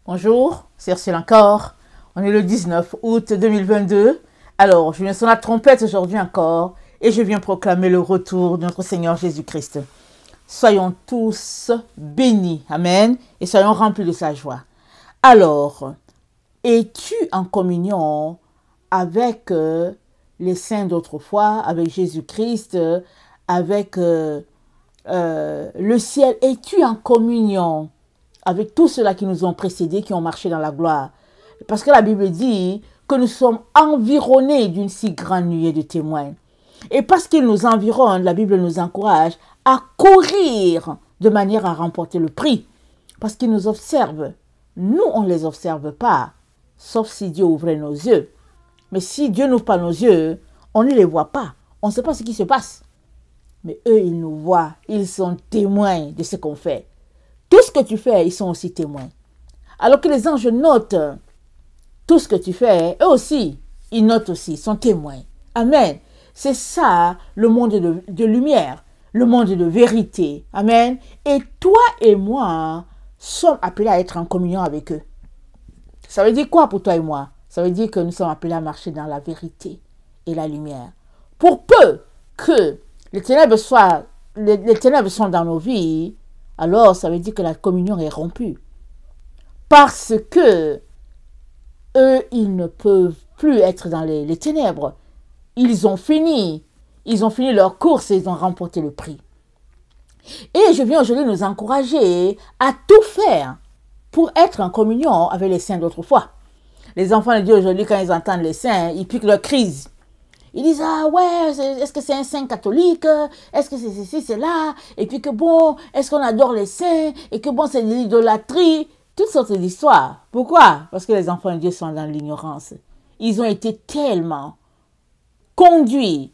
Bonjour, c'est Ursule encore. On est le 19 août 2022. Alors, je viens sonner la trompette aujourd'hui encore et je viens proclamer le retour de notre Seigneur Jésus-Christ. Soyons tous bénis, amen, et soyons remplis de sa joie. Alors, es-tu en communion avec les saints d'autrefois, avec Jésus-Christ, avec le ciel? Es-tu en communion avec tous ceux-là qui nous ont précédés, qui ont marché dans la gloire? Parce que la Bible dit que nous sommes environnés d'une si grande nuée de témoins. Et parce qu'ils nous environnent, la Bible nous encourage à courir de manière à remporter le prix. Parce qu'ils nous observent. Nous, on ne les observe pas, sauf si Dieu ouvrait nos yeux. Mais si Dieu n'ouvre pas nos yeux, on ne les voit pas. On ne sait pas ce qui se passe. Mais eux, ils nous voient. Ils sont témoins de ce qu'on fait. Tout ce que tu fais, ils sont aussi témoins. Alors que les anges notent tout ce que tu fais, eux aussi, ils notent aussi, ils sont témoins. Amen. C'est ça, le monde de lumière, le monde de vérité. Amen. Et toi et moi sommes appelés à être en communion avec eux. Ça veut dire quoi pour toi et moi? Ça veut dire que nous sommes appelés à marcher dans la vérité et la lumière. Pour peu que les ténèbres sont dans nos vies, alors ça veut dire que la communion est rompue. Parce que eux, ils ne peuvent plus être dans les ténèbres. Ils ont fini leur course et ils ont remporté le prix. Et je viens aujourd'hui nous encourager à tout faire pour être en communion avec les saints d'autrefois. Les enfants de Dieu aujourd'hui, quand ils entendent les saints, ils piquent leur crise. Ils disent, ah ouais, est-ce que c'est un saint catholique? Est-ce que c'est ceci, c'est là? Et puis que bon, est-ce qu'on adore les saints? Et que bon, c'est de l'idolâtrie? Toutes sortes d'histoires. Pourquoi? Parce que les enfants de Dieu sont dans l'ignorance. Ils ont été tellement conduits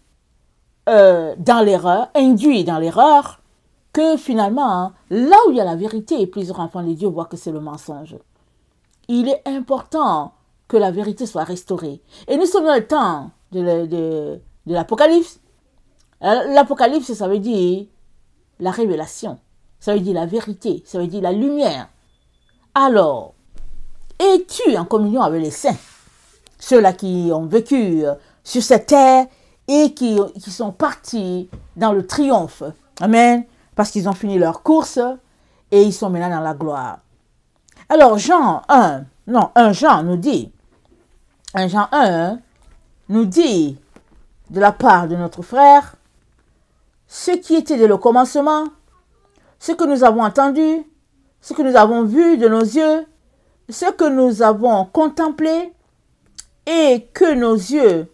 dans l'erreur, induits dans l'erreur, que finalement, là où il y a la vérité, plusieurs enfants de Dieu voient que c'est le mensonge. Il est important que la vérité soit restaurée. Et nous sommes dans le temps de l'Apocalypse. L'Apocalypse, ça veut dire la révélation. Ça veut dire la vérité. Ça veut dire la lumière. Alors, es-tu en communion avec les saints? Ceux-là qui ont vécu sur cette terre et qui sont partis dans le triomphe. Amen. Parce qu'ils ont fini leur course et ils sont maintenant dans la gloire. Alors, 1 Jean nous dit de la part de notre frère, ce qui était dès le commencement, ce que nous avons entendu, ce que nous avons vu de nos yeux, ce que nous avons contemplé et que nos yeux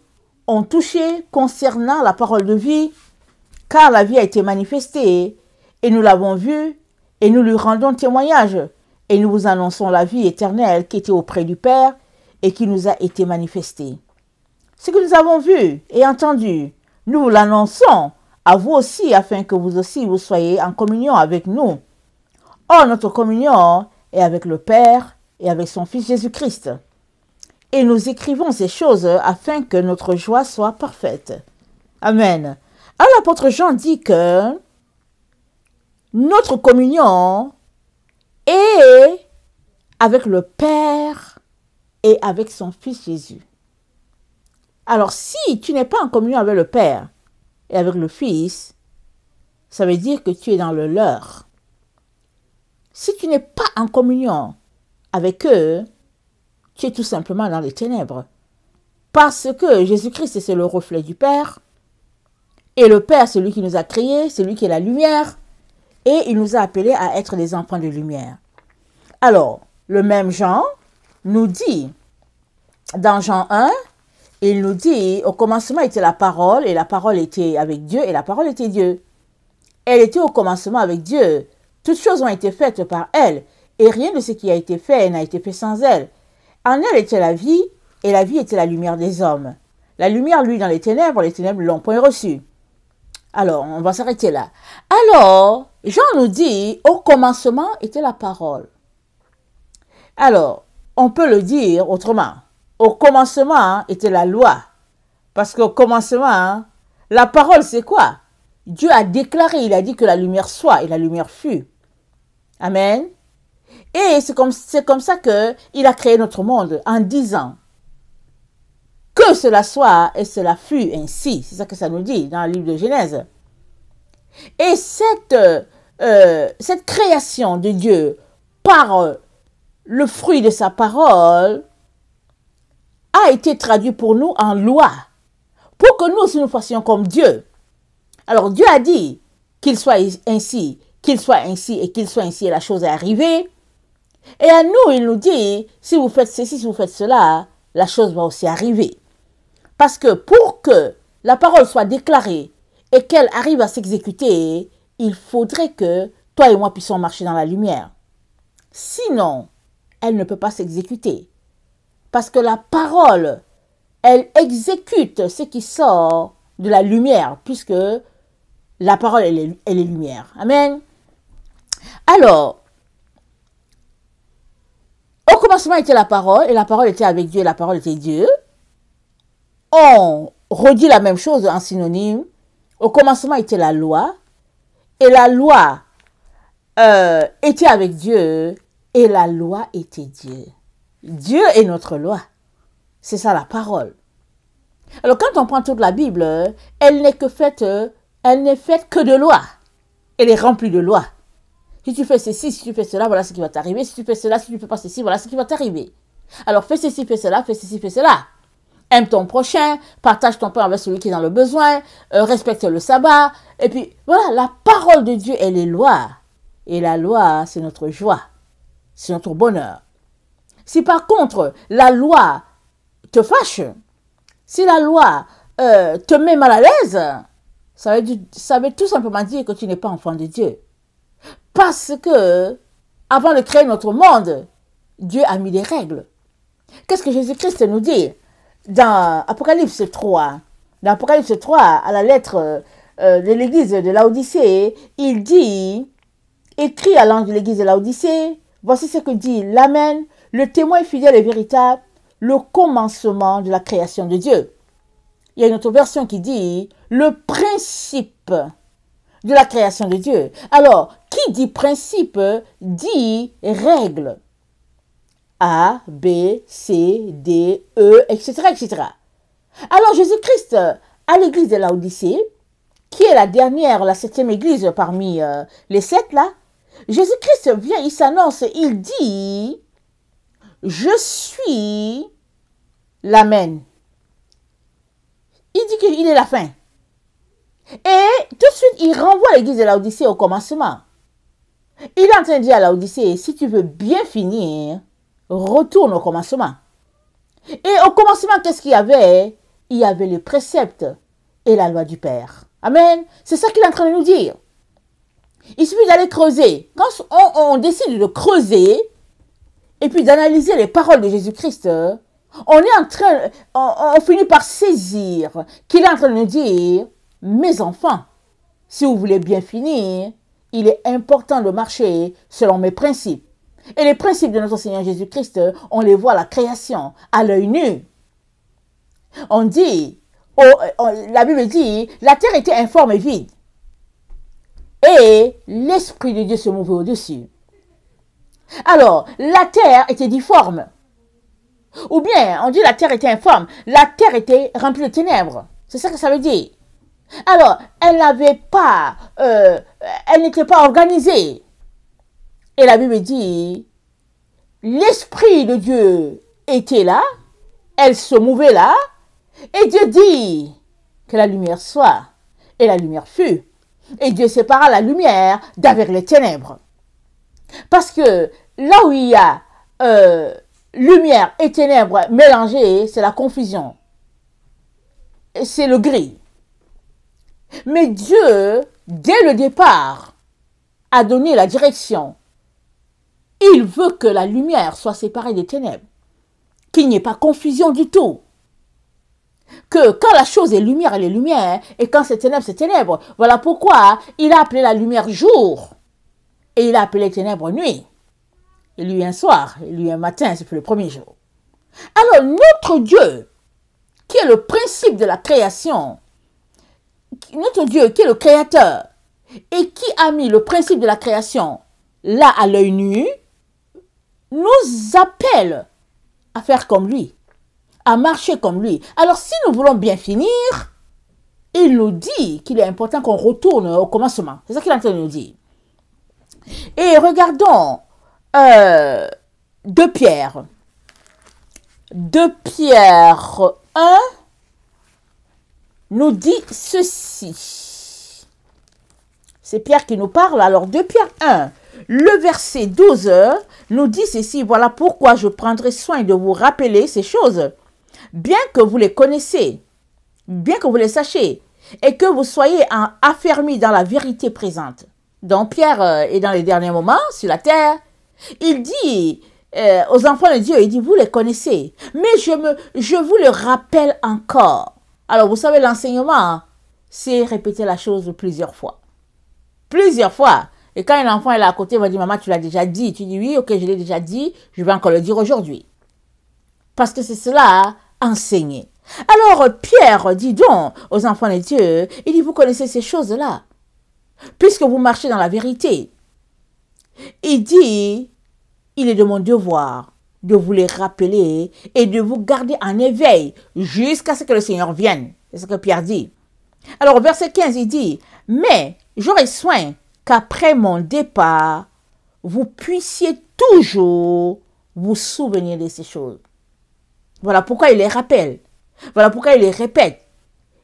ont touché concernant la parole de vie, car la vie a été manifestée et nous l'avons vue et nous lui rendons témoignage et nous vous annonçons la vie éternelle qui était auprès du Père et qui nous a été manifestée. Ce que nous avons vu et entendu, nous vous l'annonçons à vous aussi afin que vous aussi vous soyez en communion avec nous. Or, notre communion est avec le Père et avec son Fils Jésus-Christ. Et nous écrivons ces choses afin que notre joie soit parfaite. Amen. Alors, l'apôtre Jean dit que notre communion est avec le Père et avec son Fils Jésus. Alors, si tu n'es pas en communion avec le Père et avec le Fils, ça veut dire que tu es dans le leur. Si tu n'es pas en communion avec eux, tu es tout simplement dans les ténèbres. Parce que Jésus-Christ, c'est le reflet du Père. Et le Père, c'est lui qui nous a créés, c'est lui qui est la lumière. Et il nous a appelés à être des enfants de lumière. Alors, le même Jean nous dit, dans Jean 1, il nous dit, au commencement était la parole, et la parole était avec Dieu, et la parole était Dieu. Elle était au commencement avec Dieu. Toutes choses ont été faites par elle, et rien de ce qui a été fait n'a été fait sans elle. En elle était la vie, et la vie était la lumière des hommes. La lumière, lui, dans les ténèbres ne l'ont point reçue. Alors, on va s'arrêter là. Alors, Jean nous dit, au commencement était la parole. Alors, on peut le dire autrement. Au commencement était la loi. Parce qu'au commencement, la parole, c'est quoi? Dieu a déclaré, il a dit que la lumière soit, et la lumière fut. Amen. Et c'est comme ça qu'il a créé notre monde en disant que cela soit et cela fut ainsi. C'est ça que ça nous dit dans le livre de Genèse. Et cette création de Dieu par le fruit de sa parole a été traduit pour nous en loi, pour que nous aussi nous fassions comme Dieu. Alors Dieu a dit qu'il soit ainsi, qu'il soit ainsi et qu'il soit ainsi, et la chose est arrivée. Et à nous, il nous dit, si vous faites ceci, si vous faites cela, la chose va aussi arriver. Parce que pour que la parole soit déclarée et qu'elle arrive à s'exécuter, il faudrait que toi et moi puissions marcher dans la lumière. Sinon, elle ne peut pas s'exécuter. Parce que la parole, elle exécute ce qui sort de la lumière, puisque la parole, elle est lumière. Amen. Alors, au commencement était la parole, et la parole était avec Dieu, et la parole était Dieu. On redit la même chose en synonyme. Au commencement était la loi, et la loi était avec Dieu, et la loi était Dieu. Dieu est notre loi. C'est ça la parole. Alors quand on prend toute la Bible, elle n'est faite que de lois. Elle est remplie de lois. Si tu fais ceci, si tu fais cela, voilà ce qui va t'arriver. Si tu fais cela, si tu ne fais pas ceci, voilà ce qui va t'arriver. Alors fais ceci, fais cela, fais ceci, fais cela. Aime ton prochain, partage ton pain avec celui qui est dans le besoin, respecte le sabbat. Et puis voilà, la parole de Dieu, elle est loi. Et la loi, c'est notre joie. C'est notre bonheur. Si par contre, la loi te fâche, si la loi te met mal à l'aise, ça veut tout simplement dire que tu n'es pas enfant de Dieu. Parce que, avant de créer notre monde, Dieu a mis des règles. Qu'est-ce que Jésus-Christ nous dit dans Apocalypse 3? Dans Apocalypse 3, à la lettre de l'église de Laodicée, il dit, écrit à l'ange de l'église de Laodicée, voici ce que dit l'Amen, le témoin fidèle et véritable, le commencement de la création de Dieu. Il y a une autre version qui dit le principe de la création de Dieu. Alors, qui dit principe dit règle. A, B, C, D, E, etc., etc. Alors, Jésus-Christ, à l'église de Laodicée, qui est la dernière, la 7e église parmi les 7 là, Jésus-Christ vient, il s'annonce, il dit je suis l'Amen. Il dit qu'il est la fin. Et tout de suite, il renvoie l'église de Laodicée au commencement. Il est en train de dire à Laodicée, si tu veux bien finir, retourne au commencement. Et au commencement, qu'est-ce qu'il y avait? Il y avait les préceptes et la loi du Père. Amen. C'est ça qu'il est en train de nous dire. Il suffit d'aller creuser. Quand on décide de creuser, et puis d'analyser les paroles de Jésus-Christ, on finit par saisir qu'il est en train de nous dire, mes enfants, si vous voulez bien finir, il est important de marcher selon mes principes. Et les principes de notre Seigneur Jésus-Christ, on les voit à la création, à l'œil nu. On dit, la Bible dit, la terre était informe et vide. Et l'Esprit de Dieu se mouvait au-dessus. Alors, la terre était difforme. Ou bien, on dit la terre était informe. La terre était remplie de ténèbres. C'est ça que ça veut dire. Alors, elle n'était pas organisée. Et la Bible dit, l'Esprit de Dieu était là, elle se mouvait là, et Dieu dit que la lumière soit. Et la lumière fut. Et Dieu sépara la lumière d'avec les ténèbres. Parce que là où il y a lumière et ténèbres mélangées, c'est la confusion. C'est le gris. Mais Dieu, dès le départ, a donné la direction. Il veut que la lumière soit séparée des ténèbres. Qu'il n'y ait pas confusion du tout. Que quand la chose est lumière, elle est lumière. Et quand c'est ténèbres, c'est ténèbres. Voilà pourquoi il a appelé la lumière jour. Et il a appelé les ténèbres nuit. Il y a eu un soir, il y a eu un matin, c'est le premier jour. Alors notre Dieu, qui est le principe de la création, notre Dieu qui est le créateur, et qui a mis le principe de la création là à l'œil nu, nous appelle à faire comme lui, à marcher comme lui. Alors, si nous voulons bien finir, il nous dit qu'il est important qu'on retourne au commencement. C'est ça qu'il est en train de nous dire. Et regardons 2 Pierre. 2 Pierre 1 nous dit ceci. C'est Pierre qui nous parle. Alors 2 Pierre 1, le verset 12 nous dit ceci. Voilà pourquoi je prendrai soin de vous rappeler ces choses, bien que vous les connaissez, bien que vous les sachiez, et que vous soyez affermis dans la vérité présente. Donc Pierre est dans les derniers moments sur la terre. Il dit aux enfants de Dieu, il dit, vous les connaissez, mais je vous le rappelle encore. Alors vous savez, l'enseignement, c'est répéter la chose plusieurs fois. Plusieurs fois. Et quand un enfant est là à côté, il va dire, maman, tu l'as déjà dit. Tu dis, oui, ok, je l'ai déjà dit, je vais encore le dire aujourd'hui. Parce que c'est cela, enseigner. Alors Pierre dit donc aux enfants de Dieu, il dit, vous connaissez ces choses-là, puisque vous marchez dans la vérité. Il dit, il est de mon devoir de vous les rappeler et de vous garder en éveil jusqu'à ce que le Seigneur vienne. C'est ce que Pierre dit. Alors au verset 15, il dit, mais j'aurai soin qu'après mon départ, vous puissiez toujours vous souvenir de ces choses. Voilà pourquoi il les rappelle. Voilà pourquoi il les répète.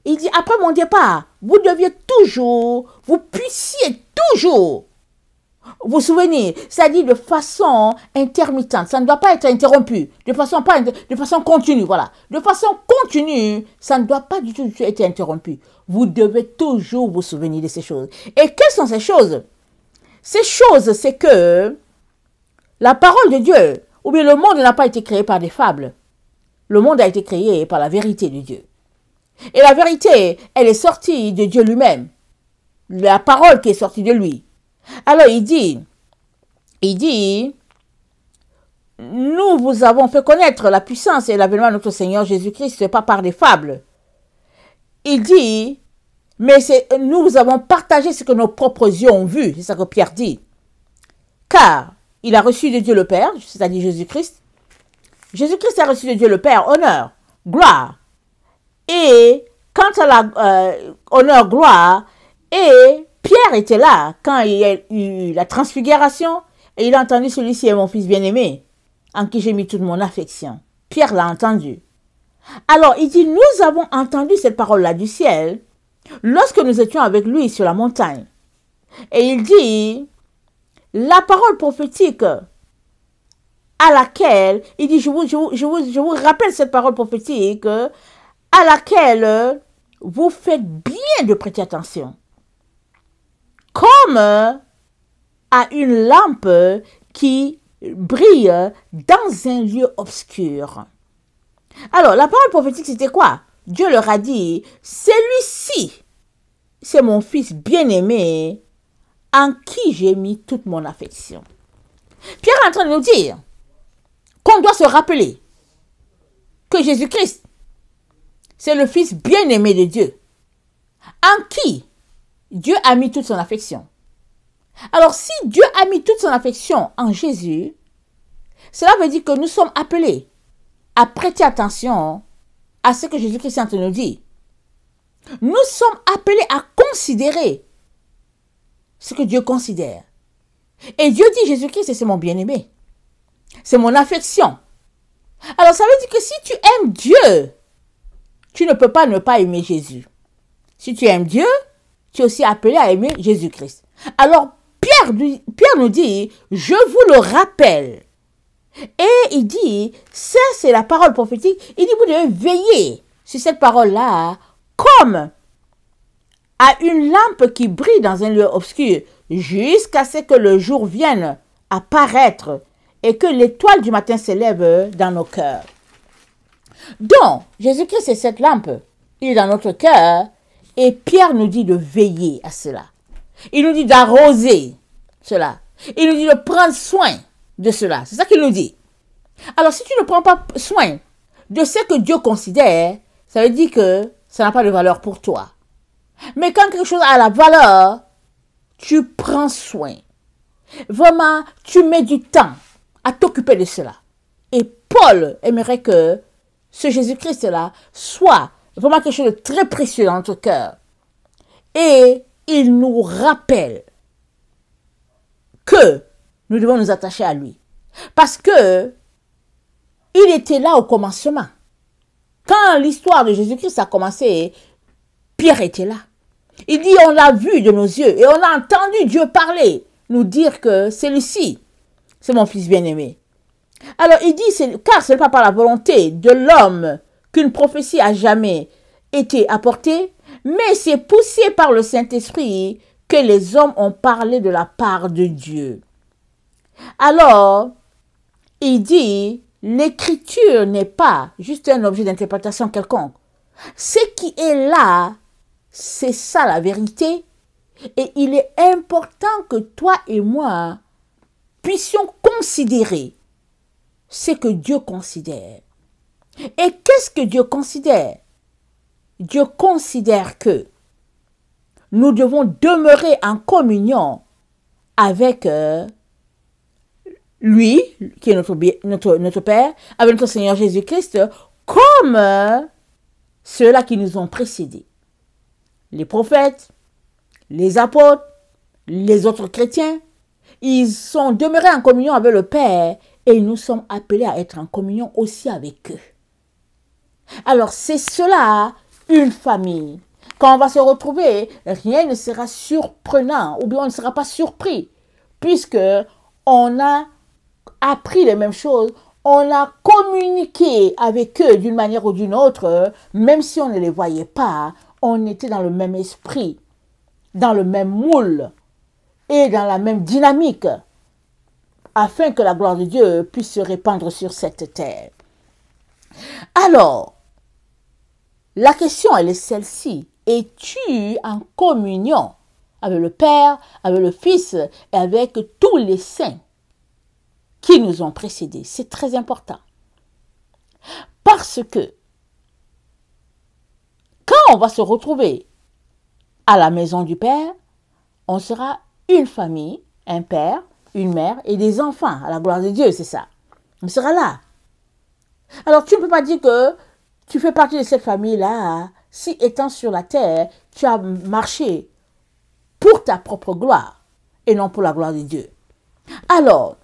Il dit, après mon départ, vous deviez toujours, vous puissiez toujours vous souvenir, c'est-à-dire de façon intermittente. Ça ne doit pas être interrompu, de façon continue, voilà. De façon continue, ça ne doit pas du tout être interrompu. Vous devez toujours vous souvenir de ces choses. Et quelles sont ces choses? Ces choses, c'est que la parole de Dieu, ou bien le monde n'a pas été créé par des fables. Le monde a été créé par la vérité de Dieu. Et la vérité, elle est sortie de Dieu lui-même. La parole qui est sortie de lui. Alors il dit, nous vous avons fait connaître la puissance et l'avènement de notre Seigneur Jésus-Christ, pas par des fables. Il dit, mais nous vous avons partagé ce que nos propres yeux ont vu, c'est ça que Pierre dit. Car il a reçu de Dieu le Père, c'est-à-dire Jésus-Christ. Jésus-Christ a reçu de Dieu le Père, honneur, gloire. Et quant à la honneur, gloire, et Pierre était là quand il y a eu la transfiguration et il a entendu, celui-ci est mon fils bien-aimé, en qui j'ai mis toute mon affection. Pierre l'a entendu. Alors il dit, nous avons entendu cette parole-là du ciel lorsque nous étions avec lui sur la montagne. Et il dit, la parole prophétique à laquelle, il dit, je vous rappelle cette parole prophétique à laquelle vous faites bien de prêter attention. Comme à une lampe qui brille dans un lieu obscur. Alors, la parole prophétique, c'était quoi? Dieu leur a dit, celui-ci, c'est mon fils bien-aimé, en qui j'ai mis toute mon affection. Pierre est en train de nous dire qu'on doit se rappeler que Jésus-Christ, c'est le fils bien-aimé de Dieu, en qui Dieu a mis toute son affection. Alors, si Dieu a mis toute son affection en Jésus, cela veut dire que nous sommes appelés à prêter attention à ce que Jésus-Christ est en train de nous dire. Nous sommes appelés à considérer ce que Dieu considère. Et Dieu dit, Jésus-Christ, c'est mon bien-aimé. C'est mon affection. Alors, ça veut dire que si tu aimes Dieu, tu ne peux pas ne pas aimer Jésus. Si tu aimes Dieu, tu es aussi appelé à aimer Jésus-Christ. Alors, Pierre nous dit, je vous le rappelle. Et il dit, ça c'est la parole prophétique. Il dit, vous devez veiller sur cette parole-là comme à une lampe qui brille dans un lieu obscur jusqu'à ce que le jour vienne apparaître et que l'étoile du matin s'élève dans nos cœurs. Donc, Jésus-Christ est cette lampe. Il est dans notre cœur et Pierre nous dit de veiller à cela. Il nous dit d'arroser cela. Il nous dit de prendre soin de cela. C'est ça qu'il nous dit. Alors, si tu ne prends pas soin de ce que Dieu considère, ça veut dire que ça n'a pas de valeur pour toi. Mais quand quelque chose a la valeur, tu prends soin. Vraiment, tu mets du temps à t'occuper de cela. Et Paul aimerait que ce Jésus-Christ-là soit vraiment quelque chose de très précieux dans notre cœur. Et il nous rappelle que nous devons nous attacher à lui. Parce que il était là au commencement. Quand l'histoire de Jésus-Christ a commencé, Pierre était là. Il dit, on l'a vu de nos yeux et on a entendu Dieu parler, nous dire que celui-ci, c'est mon fils bien-aimé. Alors il dit, car ce n'est pas par la volonté de l'homme qu'une prophétie a jamais été apportée, mais c'est poussé par le Saint-Esprit que les hommes ont parlé de la part de Dieu. Alors, il dit, l'écriture n'est pas juste un objet d'interprétation quelconque. Ce qui est là, c'est ça la vérité. Et il est important que toi et moi puissions considérer ce que Dieu considère. Et qu'est-ce que Dieu considère? Dieu considère que nous devons demeurer en communion avec lui, qui est notre Père, avec notre Seigneur Jésus-Christ, comme ceux-là qui nous ont précédés. Les prophètes, les apôtres, les autres chrétiens, ils sont demeurés en communion avec le Père et nous sommes appelés à être en communion aussi avec eux. Alors c'est cela, une famille. Quand on va se retrouver, rien ne sera surprenant ou bien on ne sera pas surpris puisque on a appris les mêmes choses, on a communiqué avec eux d'une manière ou d'une autre, même si on ne les voyait pas, on était dans le même esprit, dans le même moule et dans la même dynamique, afin que la gloire de Dieu puisse se répandre sur cette terre. Alors, la question, elle est celle-ci. Es-tu en communion avec le Père, avec le Fils et avec tous les saints qui nous ont précédés? C'est très important. Parce que quand on va se retrouver à la maison du Père, on sera une famille, un père, une mère et des enfants. À la gloire de Dieu, c'est ça. On sera là. Alors, tu ne peux pas dire que tu fais partie de cette famille-là si, étant sur la terre, tu as marché pour ta propre gloire et non pour la gloire de Dieu. Alors,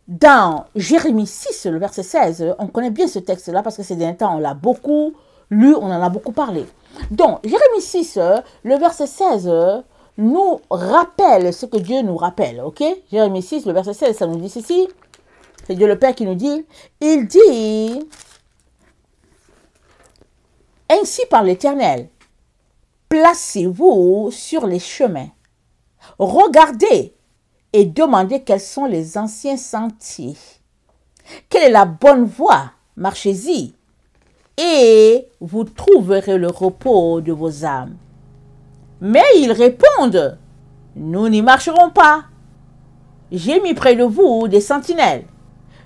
dans Jérémie 6, le verset 16, on connaît bien ce texte-là parce que ces derniers temps, on l'a beaucoup lu, on en a beaucoup parlé. Donc, Jérémie 6, le verset 16, nous rappelle ce que Dieu nous rappelle, ok? Jérémie 6, le verset 16, ça nous dit ceci. C'est Dieu le Père qui nous dit, il dit, ainsi par l'Éternel, placez-vous sur les chemins, regardez et demandez quels sont les anciens sentiers. Quelle est la bonne voie? Marchez-y et vous trouverez le repos de vos âmes. Mais ils répondent, nous n'y marcherons pas. J'ai mis près de vous des sentinelles.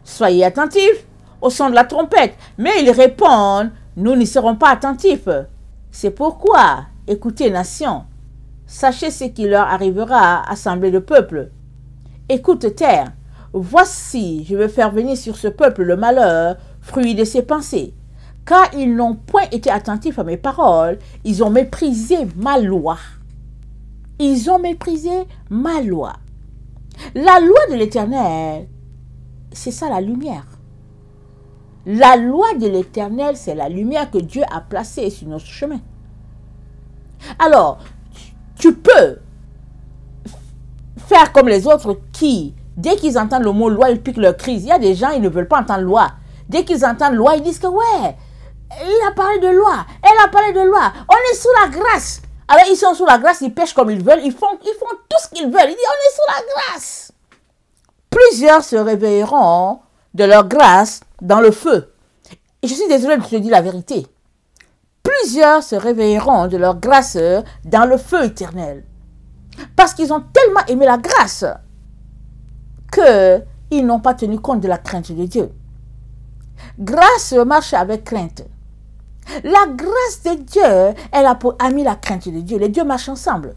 Soyez attentifs au son de la trompette. Mais ils répondent, nous n'y serons pas attentifs. C'est pourquoi, écoutez, nation, sachez ce qui leur arrivera, assemblée de peuple. Écoute, terre, voici, je vais faire venir sur ce peuple le malheur, fruit de ses pensées. Car ils n'ont point été attentifs à mes paroles, ils ont méprisé ma loi. Ils ont méprisé ma loi. La loi de l'Éternel, c'est ça la lumière. La loi de l'Éternel, c'est la lumière que Dieu a placée sur notre chemin. Alors, tu peux faire comme les autres qui, dès qu'ils entendent le mot loi, ils piquent leur crise. Il y a des gens, ils ne veulent pas entendre loi. Dès qu'ils entendent loi, ils disent que ouais, il a parlé de loi, elle a parlé de loi, on est sous la grâce. Alors ils sont sous la grâce, ils pêchent comme ils veulent, ils font tout ce qu'ils veulent. Ils disent on est sous la grâce. Plusieurs se réveilleront de leur grâce dans le feu. Et je suis désolée de te dire la vérité. Plusieurs se réveilleront de leur grâce dans le feu éternel. Parce qu'ils ont tellement aimé la grâce qu'ils n'ont pas tenu compte de la crainte de Dieu. Grâce marche avec crainte. La grâce de Dieu, elle a pour ami la crainte de Dieu. Les deux marchent ensemble.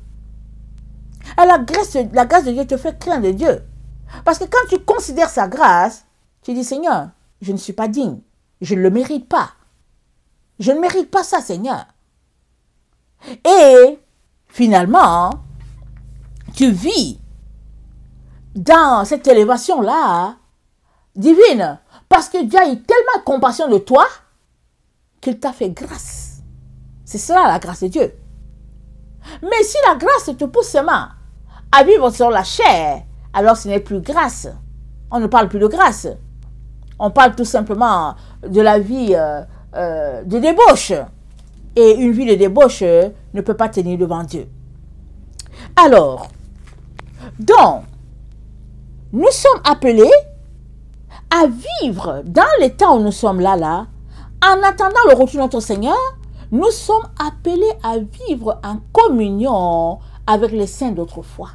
Et la grâce de Dieu te fait craindre Dieu. Parce que quand tu considères sa grâce, tu dis, Seigneur, je ne suis pas digne. Je ne le mérite pas. Je ne mérite pas ça, Seigneur. Et finalement, tu vis dans cette élévation-là divine. Parce que Dieu a eu tellement de compassion de toi qu'il t'a fait grâce. C'est cela la grâce de Dieu. Mais si la grâce te pousse seulement à vivre sur la chair, alors ce n'est plus grâce. On ne parle plus de grâce. On parle tout simplement de la vie de débauche. Et une vie de débauche ne peut pas tenir devant Dieu. Alors, donc, nous sommes appelés à vivre dans les temps où nous sommes là, en attendant le retour de notre Seigneur, nous sommes appelés à vivre en communion avec les saints d'autrefois.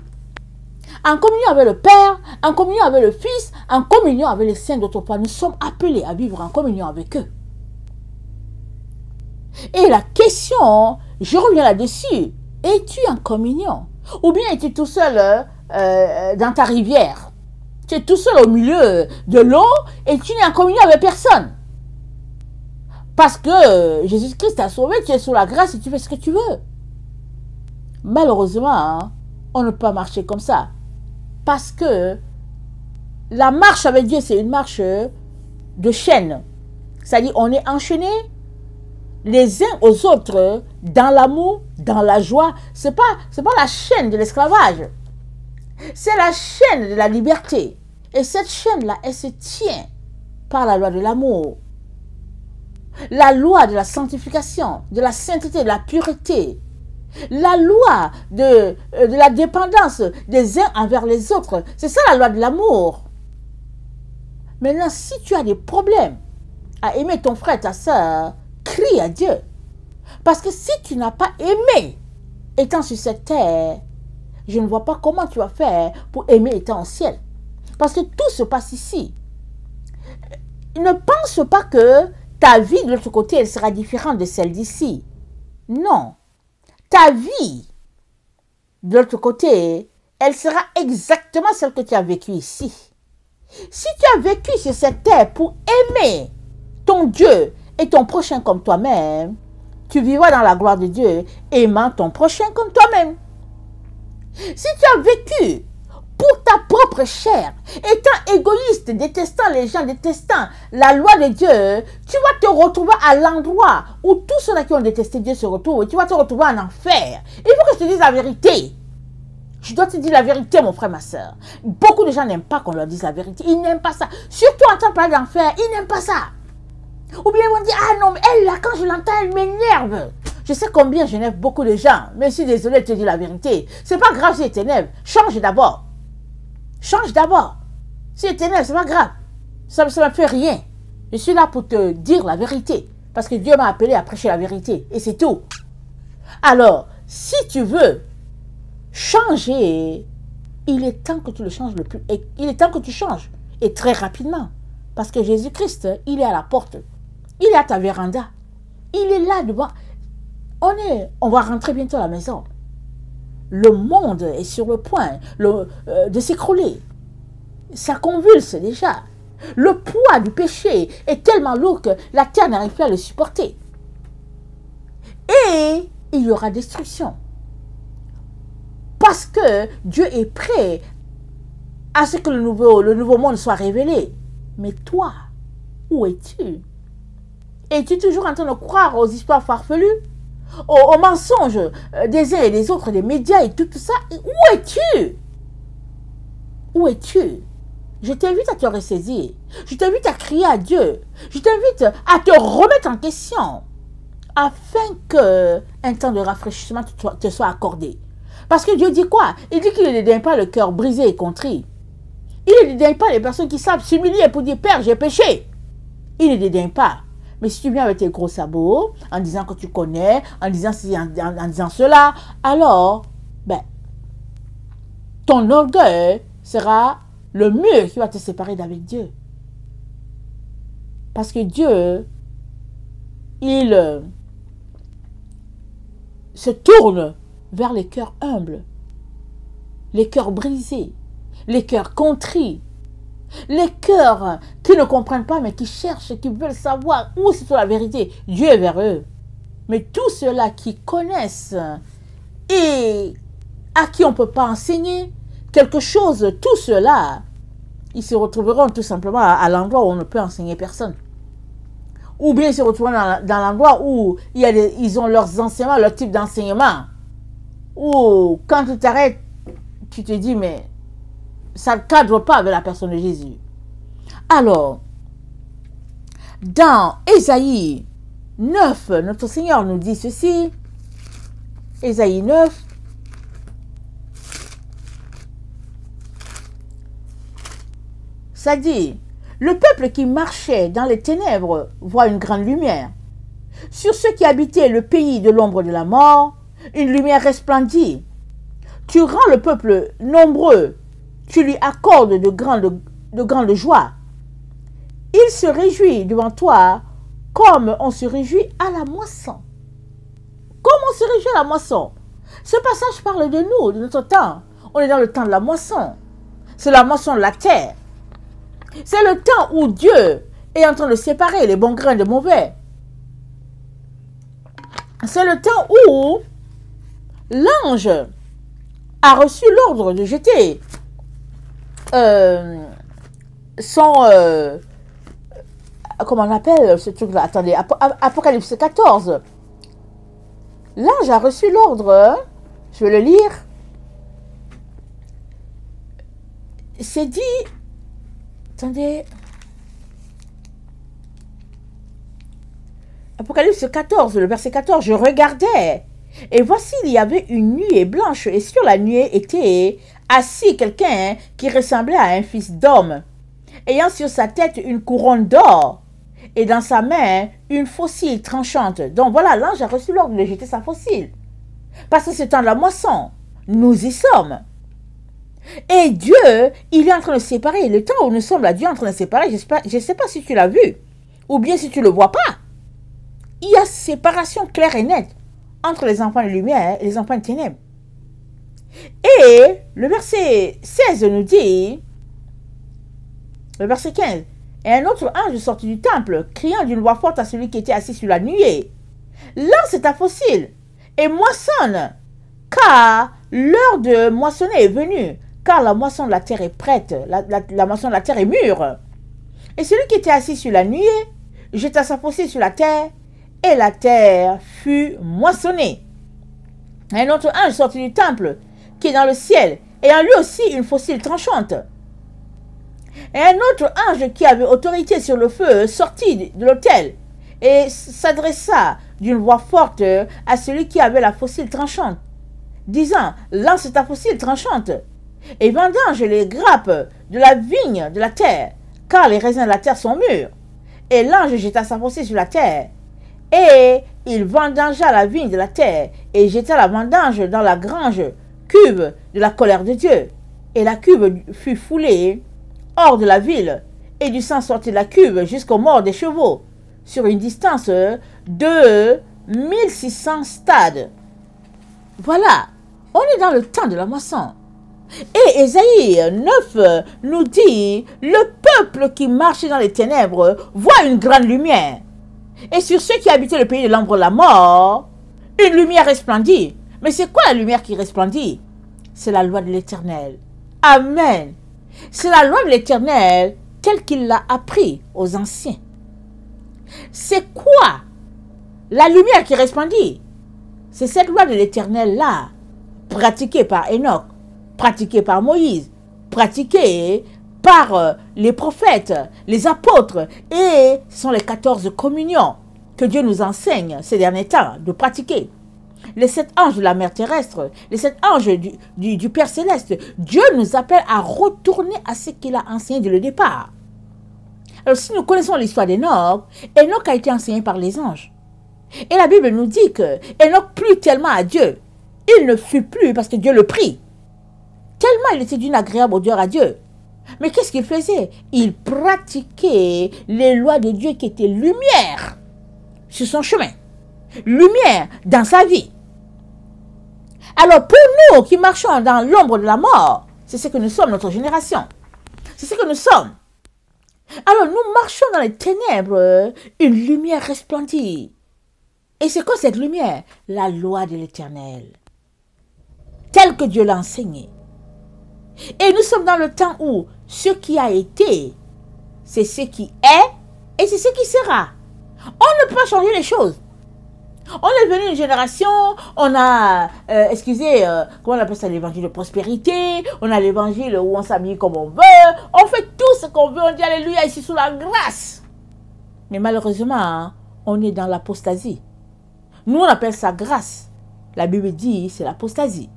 En communion avec le Père, en communion avec le Fils, en communion avec les saints d'autrefois. Nous sommes appelés à vivre en communion avec eux. Et la question, je reviens là-dessus, es-tu en communion? Ou bien es-tu tout seul dans ta rivière? Tu es tout seul au milieu de l'eau et tu n'es en communion avec personne. Parce que Jésus-Christ t'a sauvé, tu es sous la grâce et tu fais ce que tu veux. Malheureusement, on ne peut pas marcher comme ça. Parce que la marche avec Dieu, c'est une marche de chaîne. C'est-à-dire, on est enchaînés les uns aux autres dans l'amour, dans la joie. C'est pas la chaîne de l'esclavage. C'est la chaîne de la liberté. Et cette chaîne-là, elle se tient par la loi de l'amour. La loi de la sanctification, de la sainteté, de la pureté. La loi de la dépendance des uns envers les autres. C'est ça la loi de l'amour. Maintenant, si tu as des problèmes à aimer ton frère, ta soeur, crie à Dieu. Parce que si tu n'as pas aimé étant sur cette terre, je ne vois pas comment tu vas faire pour aimer étant au ciel. Parce que tout se passe ici. Ne pense pas que ta vie de l'autre côté, elle sera différente de celle d'ici. Non. Ta vie de l'autre côté, elle sera exactement celle que tu as vécue ici. Si tu as vécu sur cette terre pour aimer ton Dieu et ton prochain comme toi-même, tu vivras dans la gloire de Dieu, aimant ton prochain comme toi-même. Si tu as vécu pour ta propre chair, étant égoïste, détestant les gens, détestant la loi de Dieu, tu vas te retrouver à l'endroit où tous ceux qui ont détesté Dieu se retrouvent. Tu vas te retrouver en enfer. Il faut que je te dise la vérité. Je dois te dire la vérité, mon frère, ma soeur. Beaucoup de gens n'aiment pas qu'on leur dise la vérité. Ils n'aiment pas ça. Surtout en temps parler d'enfer, ils n'aiment pas ça. Ou bien ils vont dire, ah non, mais elle là, quand je l'entends, elle m'énerve. Je sais combien j'énerve beaucoup de gens. Mais je suis désolée de te dire la vérité. C'est pas grave si elle t'énerve. Change d'abord. Change d'abord. Si elle t'énerve, c'est pas grave. Ça ne me fait rien. Je suis là pour te dire la vérité. Parce que Dieu m'a appelé à prêcher la vérité. Et c'est tout. Alors, si tu veux changer, il est temps que tu le changes le plus. Il est temps que tu changes. Et très rapidement. Parce que Jésus-Christ, il est à la porte. Il est à ta véranda. Il est là devant. On va rentrer bientôt à la maison. Le monde est sur le point de s'écrouler. Ça convulse déjà. Le poids du péché est tellement lourd que la terre n'arrive plus à le supporter. Et il y aura destruction. Parce que Dieu est prêt à ce que le nouveau monde soit révélé. Mais toi, où es-tu? Es-tu toujours en train de croire aux histoires farfelues, aux mensonges des uns et des autres, des médias et tout ça? Où es-tu? Où es-tu? Je t'invite à te ressaisir. Je t'invite à crier à Dieu. Je t'invite à te remettre en question afin qu'un temps de rafraîchissement te soit accordé. Parce que Dieu dit quoi? Il dit qu'il ne dédaigne pas le cœur brisé et contrit. Il ne dédaigne pas les personnes qui savent s'humilier pour dire, Père, j'ai péché. Il ne dédaigne pas. Mais si tu viens avec tes gros sabots, en disant que tu connais, en disant ceci, en disant cela, alors, ton orgueil sera le mur qui va te séparer d'avec Dieu. Parce que Dieu, il se tourne vers les cœurs humbles, les cœurs brisés, les cœurs contrits, les cœurs qui ne comprennent pas mais qui cherchent, qui veulent savoir où se trouve la vérité. Dieu est vers eux. Mais tous ceux-là qui connaissent et à qui on ne peut pas enseigner quelque chose, tous ceux-là, ils se retrouveront tout simplement à l'endroit où on ne peut enseigner personne. Ou bien ils se retrouveront dans l'endroit où ils ont leurs enseignements, leur type d'enseignement. Ou quand tu t'arrêtes, tu te dis, mais ça ne cadre pas avec la personne de Jésus. Alors, dans Ésaïe 9, notre Seigneur nous dit ceci. Ésaïe 9. Ça dit, le peuple qui marchait dans les ténèbres voit une grande lumière. Sur ceux qui habitaient le pays de l'ombre de la mort, une lumière resplendit. Tu rends le peuple nombreux, tu lui accordes de grandes joies. Il se réjouit devant toi comme on se réjouit à la moisson. Comme on se réjouit à la moisson. Ce passage parle de nous, de notre temps. On est dans le temps de la moisson. C'est la moisson de la terre. C'est le temps où Dieu est en train de séparer les bons grains des mauvais. C'est le temps où l'ange a reçu l'ordre de jeter comment on appelle ce truc-là? Attendez, Apocalypse 14. L'ange a reçu l'ordre, je vais le lire. C'est dit, attendez, Apocalypse 14, le verset 14, je regardais, et voici, il y avait une nuée blanche, et sur la nuée était assis quelqu'un qui ressemblait à un fils d'homme, ayant sur sa tête une couronne d'or, et dans sa main une faucille tranchante. Donc voilà, l'ange a reçu l'ordre de jeter sa faucille. Parce que c'est temps de la moisson. Nous y sommes. Et Dieu, il est en train de séparer. Le temps où nous sommes là, Dieu est en train de séparer. Je ne sais pas si tu l'as vu. Ou bien si tu ne le vois pas. Il y a séparation claire et nette entre les enfants de lumière et les enfants de ténèbres. Et le verset 16 nous dit, le verset 15, et un autre ange sortit du temple, criant d'une voix forte à celui qui était assis sur la nuée. Lance ta faucille et moissonne, car l'heure de moissonner est venue, car la moisson de la terre est prête, la moisson de la terre est mûre. Et celui qui était assis sur la nuée jeta sa faucille sur la terre, et la terre fut moissonnée. Un autre ange sortit du temple, qui est dans le ciel, ayant lui aussi une faucille tranchante. Et un autre ange qui avait autorité sur le feu sortit de l'autel et s'adressa d'une voix forte à celui qui avait la faucille tranchante, disant, lance ta faucille tranchante et vendange les grappes de la vigne de la terre, car les raisins de la terre sont mûrs. Et l'ange jeta sa faucille sur la terre, et il vendangea la vigne de la terre, et jeta la vendange dans la grange cuve de la colère de Dieu. Et la cuve fut foulée hors de la ville, et du sang sortit de la cuve jusqu'aux morts des chevaux, sur une distance de 1600 stades. Voilà, on est dans le temps de la moisson. Et Ésaïe 9 nous dit, le peuple qui marchait dans les ténèbres voit une grande lumière. Et sur ceux qui habitaient le pays de l'ombre de la mort, une lumière resplendit. Mais c'est quoi la lumière qui resplendit? C'est la loi de l'Éternel. Amen. C'est la loi de l'Éternel telle qu'il l'a appris aux anciens. C'est quoi la lumière qui resplendit? C'est cette loi de l'Éternel-là, pratiquée par Enoch, pratiquée par Moïse, pratiquée par les prophètes, les apôtres, et ce sont les 14 communions que Dieu nous enseigne ces derniers temps de pratiquer. Les 7 anges de la mer terrestre, les 7 anges du Père Céleste, Dieu nous appelle à retourner à ce qu'il a enseigné dès le départ. Alors si nous connaissons l'histoire d'Enoch, Enoch a été enseigné par les anges. Et la Bible nous dit que Enoch plut tellement à Dieu, il ne fut plus parce que Dieu le prie. Tellement il était d'une agréable odeur à Dieu. Mais qu'est-ce qu'il faisait? Il pratiquait les lois de Dieu qui étaient lumière sur son chemin, lumière dans sa vie. Alors pour nous qui marchons dans l'ombre de la mort, C'est ce que nous sommes, notre génération. C'est ce que nous sommes. Alors nous marchons dans les ténèbres, une lumière resplendit. Et c'est quoi cette lumière? La loi de l'Éternel, telle que Dieu l'a enseignée. Et nous sommes dans le temps où ce qui a été, c'est ce qui est et c'est ce qui sera. On ne peut pas changer les choses. On est devenu une génération, on a, comment on appelle ça, l'évangile de prospérité, on a l'évangile où on s'habille comme on veut, on fait tout ce qu'on veut, on dit alléluia ici sous la grâce. Mais malheureusement, on est dans l'apostasie. Nous, on appelle ça grâce. La Bible dit c'est l'apostasie.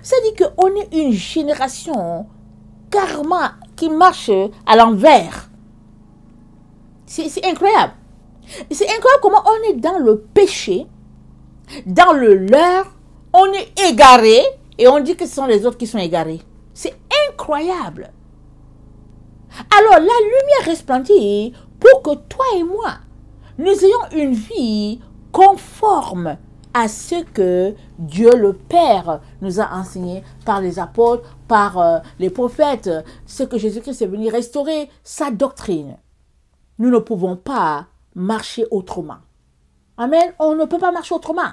Ça dit qu'on est une génération carrément qui marche à l'envers. C'est incroyable. C'est incroyable comment on est dans le péché, dans le leurre, on est égaré et on dit que ce sont les autres qui sont égarés. C'est incroyable. Alors la lumière resplendit pour que toi et moi, nous ayons une vie conforme à ce que Dieu le Père nous a enseigné par les apôtres, par les prophètes, ce que Jésus-Christ est venu restaurer, sa doctrine. Nous ne pouvons pas marcher autrement. Amen. On ne peut pas marcher autrement.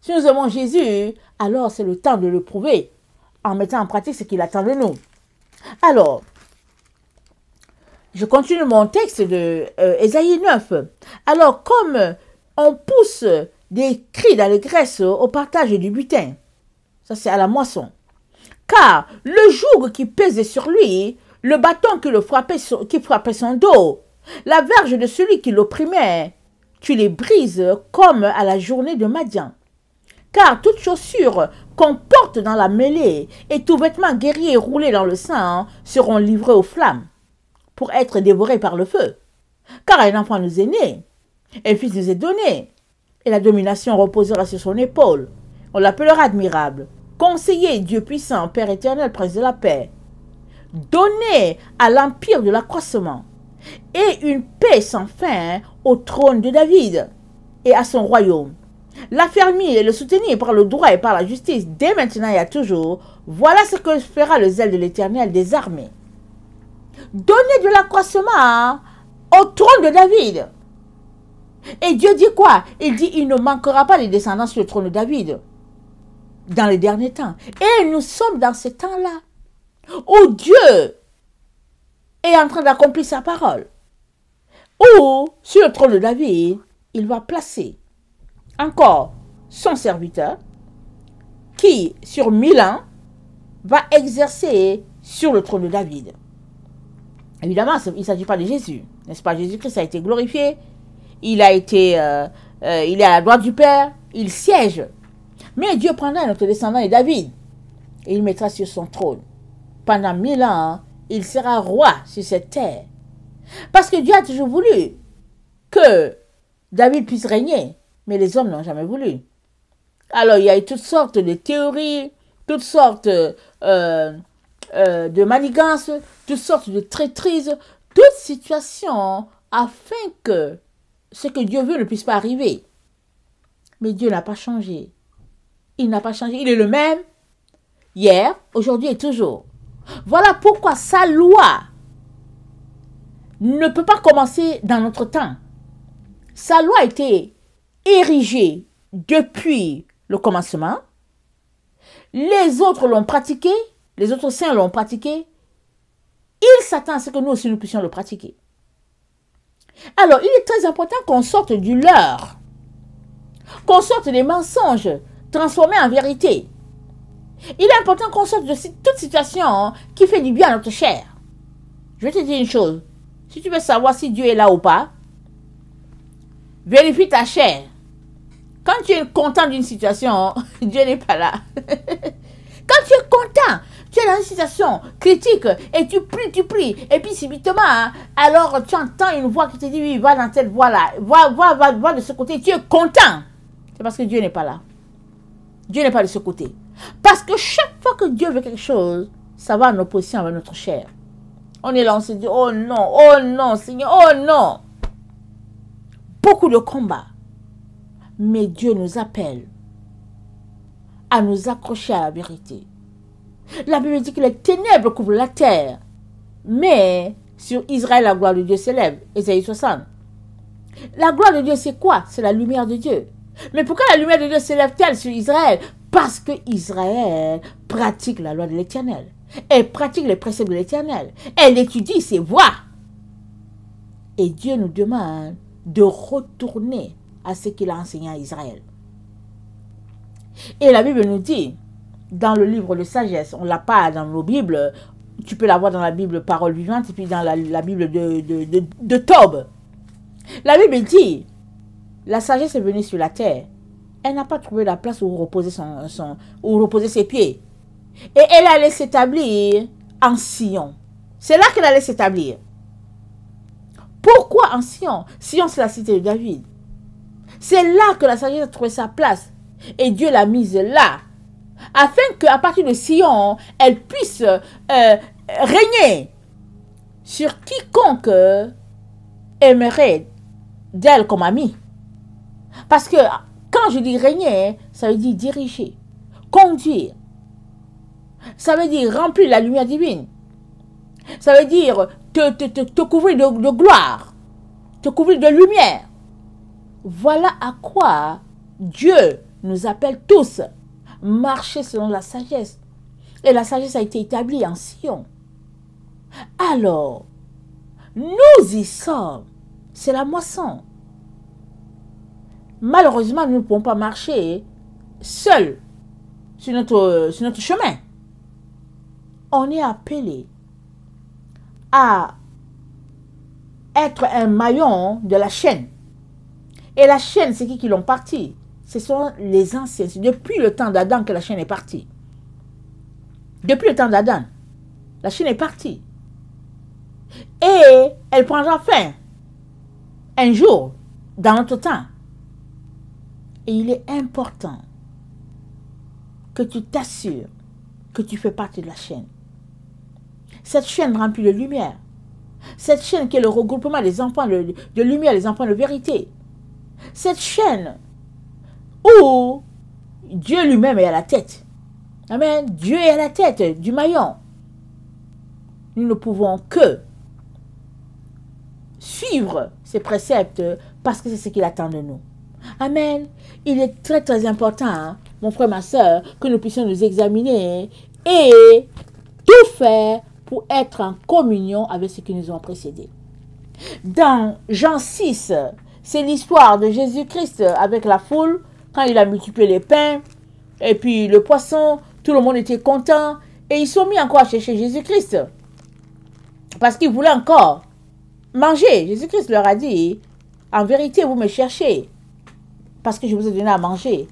Si nous aimons Jésus, alors c'est le temps de le prouver en mettant en pratique ce qu'il attend de nous. Alors, je continue mon texte de Ésaïe 9. Alors, comme on pousse des cris d'allégresse au partage du butin, ça c'est à la moisson, car le joug qui pesait sur lui, le bâton qui frappait son dos, la verge de celui qui l'opprimait, tu les brises comme à la journée de Madian. Car toute chaussure qu'on porte dans la mêlée et tout vêtement guerrier roulé dans le sang seront livrés aux flammes pour être dévorés par le feu. Car un enfant nous est né, un fils nous est donné, et la domination reposera sur son épaule. On l'appellera admirable, conseiller, Dieu puissant, Père éternel, prince de la paix. Donné à l'empire de l'accroissement et une paix sans fin au trône de David et à son royaume. L'affermir et le soutenir par le droit et par la justice dès maintenant et à toujours. Voilà ce que fera le zèle de l'Éternel des armées. Donner de l'accroissement au trône de David. Et Dieu dit quoi? Il dit il ne manquera pas les descendants sur le trône de David dans les derniers temps. Et nous sommes dans ce temps-là où Dieu est en train d'accomplir sa parole. Ou, sur le trône de David, il va placer encore son serviteur qui, sur 1000 ans, va exercer sur le trône de David. Évidemment, il ne s'agit pas de Jésus, n'est-ce pas? Jésus-Christ a été glorifié, il est à la droite du Père, il siège. Mais Dieu prendra notre descendant et David, et il mettra sur son trône. Pendant 1000 ans, il sera roi sur cette terre. Parce que Dieu a toujours voulu que David puisse régner, mais les hommes n'ont jamais voulu. Alors, il y a eu toutes sortes de théories, toutes sortes de manigances, toutes sortes de traîtrises, toute situation afin que ce que Dieu veut ne puisse pas arriver. Mais Dieu n'a pas changé. Il n'a pas changé. Il est le même hier, aujourd'hui et toujours. Voilà pourquoi sa loi ne peut pas commencer dans notre temps. Sa loi a été érigée depuis le commencement. Les autres l'ont pratiqué, les autres saints l'ont pratiqué. Il s'attend à ce que nous aussi nous puissions le pratiquer. Alors, il est très important qu'on sorte du leurre, qu'on sorte des mensonges transformés en vérité. Il est important qu'on sorte de toute situation qui fait du bien à notre chair. Je vais te dire une chose. Si tu veux savoir si Dieu est là ou pas, vérifie ta chair. Quand tu es content d'une situation, Dieu n'est pas là. Quand tu es content, tu es dans une situation critique et tu pries, et puis subitement, alors tu entends une voix qui te dit, oui, va dans cette voie-là, va de ce côté, tu es content. C'est parce que Dieu n'est pas là. Dieu n'est pas de ce côté. Parce que chaque fois que Dieu veut quelque chose, ça va en opposition avec notre chair. On est là, on se dit, oh non, Seigneur, oh non. Beaucoup de combats. Mais Dieu nous appelle à nous accrocher à la vérité. La Bible dit que les ténèbres couvrent la terre. Mais sur Israël, la gloire de Dieu s'élève. Ésaïe 60. La gloire de Dieu, c'est quoi? C'est la lumière de Dieu. Mais pourquoi la lumière de Dieu s'élève-t-elle sur Israël? Parce que Israël pratique la loi de l'Éternel. Elle pratique les préceptes de l'Éternel. Elle étudie ses voies. Et Dieu nous demande de retourner à ce qu'il a enseigné à Israël. Et la Bible nous dit, dans le livre de sagesse, on ne l'a pas dans nos Bibles, tu peux l'avoir dans la Bible Parole Vivante et puis dans la Bible de Tob. La Bible dit, la sagesse est venue sur la terre. Elle n'a pas trouvé la place où reposer, où reposer ses pieds. Et elle allait s'établir en Sion. C'est là qu'elle allait s'établir. Pourquoi en Sion? Sion, c'est la cité de David. C'est là que la sagesse a trouvé sa place. Et Dieu l'a mise là. Afin qu'à partir de Sion, elle puisse régner sur quiconque aimerait d'elle comme amie. Parce que quand je dis régner, ça veut dire diriger, conduire. Ça veut dire remplir la lumière divine. Ça veut dire te couvrir de gloire, te couvrir de lumière. Voilà à quoi Dieu nous appelle tous. Marcher selon la sagesse. Et la sagesse a été établie en Sion. Alors, nous y sommes. C'est la moisson. Malheureusement, nous ne pouvons pas marcher seuls sur notre chemin. On est appelé à être un maillon de la chaîne. Et la chaîne, c'est qui l'ont parti? Ce sont les anciens. C'est depuis le temps d'Adam que la chaîne est partie. Depuis le temps d'Adam, la chaîne est partie. Et elle prendra fin un jour dans notre temps. Et il est important que tu t'assures que tu fais partie de la chaîne. Cette chaîne remplie de lumière. Cette chaîne qui est le regroupement des enfants de lumière, les enfants de vérité. Cette chaîne où Dieu lui-même est à la tête. Amen. Dieu est à la tête du maillon. Nous ne pouvons que suivre ses préceptes parce que c'est ce qu'il attend de nous. Amen. Il est très très important, hein, mon frère, ma soeur, que nous puissions nous examiner et tout faire pour être en communion avec ceux qui nous ont précédés. Dans Jean 6, c'est l'histoire de Jésus-Christ avec la foule, quand il a multiplié les pains et puis le poisson, tout le monde était content et ils sont mis encore à chercher Jésus-Christ parce qu'ils voulaient encore manger. Jésus-Christ leur a dit, en vérité, vous me cherchez parce que je vous ai donné à manger.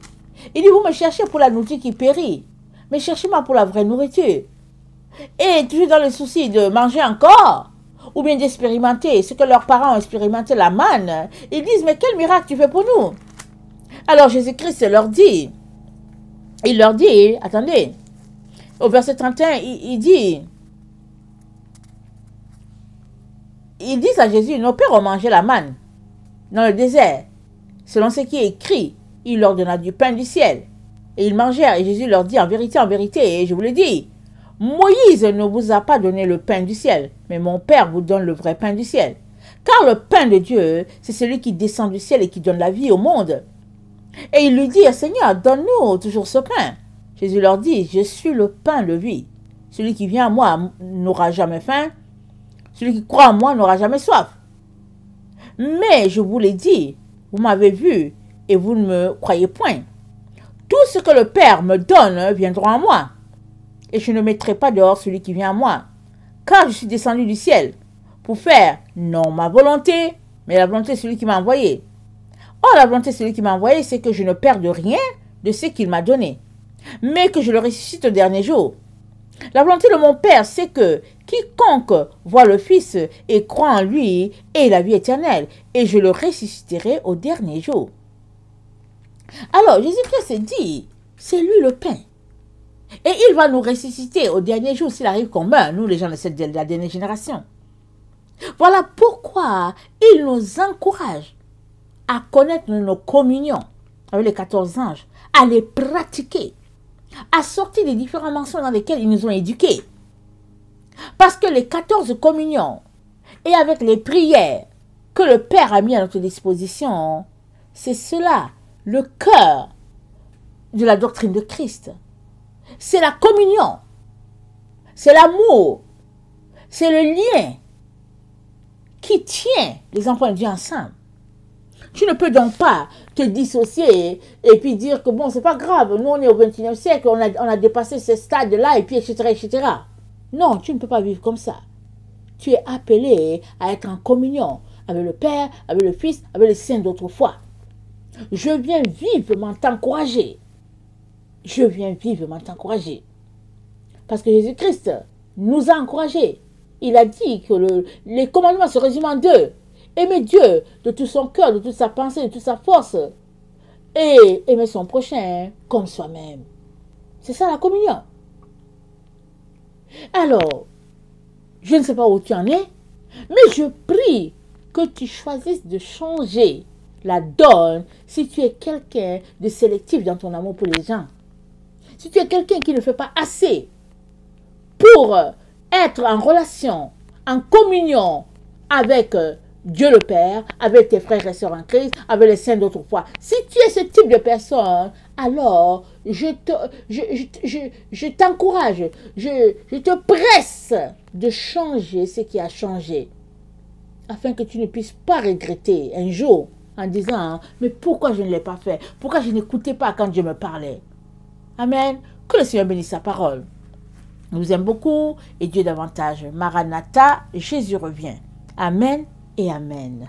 Il dit, vous me cherchez pour la nourriture qui périt, mais cherchez-moi pour la vraie nourriture. Et toujours dans le souci de manger encore, ou bien d'expérimenter ce que leurs parents ont expérimenté, la manne, ils disent, mais quel miracle tu fais pour nous? Alors Jésus-Christ leur dit, attendez, au verset 31, ils disent à Jésus, nos pères ont mangé la manne dans le désert. Selon ce qui est écrit, il leur donna du pain du ciel. Et ils mangèrent. Et Jésus leur dit, en vérité, et je vous le dis, Moïse ne vous a pas donné le pain du ciel, mais mon Père vous donne le vrai pain du ciel. Car le pain de Dieu, c'est celui qui descend du ciel et qui donne la vie au monde. Et ils lui dirent, Seigneur, donne-nous toujours ce pain. Jésus leur dit, je suis le pain de vie. Celui qui vient à moi n'aura jamais faim. Celui qui croit en moi n'aura jamais soif. Mais je vous l'ai dit, vous m'avez vu et vous ne me croyez point. Tout ce que le Père me donne viendra en moi. Et je ne mettrai pas dehors celui qui vient à moi. Car je suis descendu du ciel pour faire non ma volonté, mais la volonté de celui qui m'a envoyé. Or, la volonté de celui qui m'a envoyé, c'est que je ne perde rien de ce qu'il m'a donné, mais que je le ressuscite au dernier jour. La volonté de mon Père, c'est que quiconque voit le Fils et croit en lui ait la vie éternelle, et je le ressusciterai au dernier jour. Alors, Jésus-Christ dit, c'est lui le pain. Et il va nous ressusciter au dernier jour s'il arrive qu'on meurt, nous les gens de la dernière génération. Voilà pourquoi il nous encourage à connaître nos communions avec les 14 anges, à les pratiquer. assortis des différents mensonges dans lesquels ils nous ont éduqués. Parce que les 14 communions et avec les prières que le Père a mis à notre disposition, c'est cela, le cœur de la doctrine de Christ. C'est la communion, c'est l'amour, c'est le lien qui tient les enfants de Dieu ensemble. Tu ne peux donc pas te dissocier et puis dire que bon, c'est pas grave, nous on est au XXIe siècle, on a dépassé ce stade-là et puis etc., etc. Non, tu ne peux pas vivre comme ça. Tu es appelé à être en communion avec le Père, avec le Fils, avec les saints d'autrefois. Je viens vivement t'encourager. Je viens vivement t'encourager. Parce que Jésus-Christ nous a encouragés. Il a dit que les commandements se résument en deux. Aimer Dieu de tout son cœur, de toute sa pensée, de toute sa force. Et aimer son prochain comme soi-même. C'est ça la communion. Alors, je ne sais pas où tu en es, mais je prie que tu choisisses de changer la donne si tu es quelqu'un de sélectif dans ton amour pour les gens. Si tu es quelqu'un qui ne fait pas assez pour être en relation, en communion avec Dieu le Père, avec tes frères et sœurs en Christ, avec les saints d'autrefois. Si tu es ce type de personne, alors je t'encourage, je te presse de changer ce qui a changé, afin que tu ne puisses pas regretter un jour en disant « Mais pourquoi je ne l'ai pas fait? Pourquoi je n'écoutais pas quand Dieu me parlait ?» Amen. Que le Seigneur bénisse sa parole. Nous vous aime beaucoup et Dieu davantage. Maranatha, Jésus revient. Amen et Amen.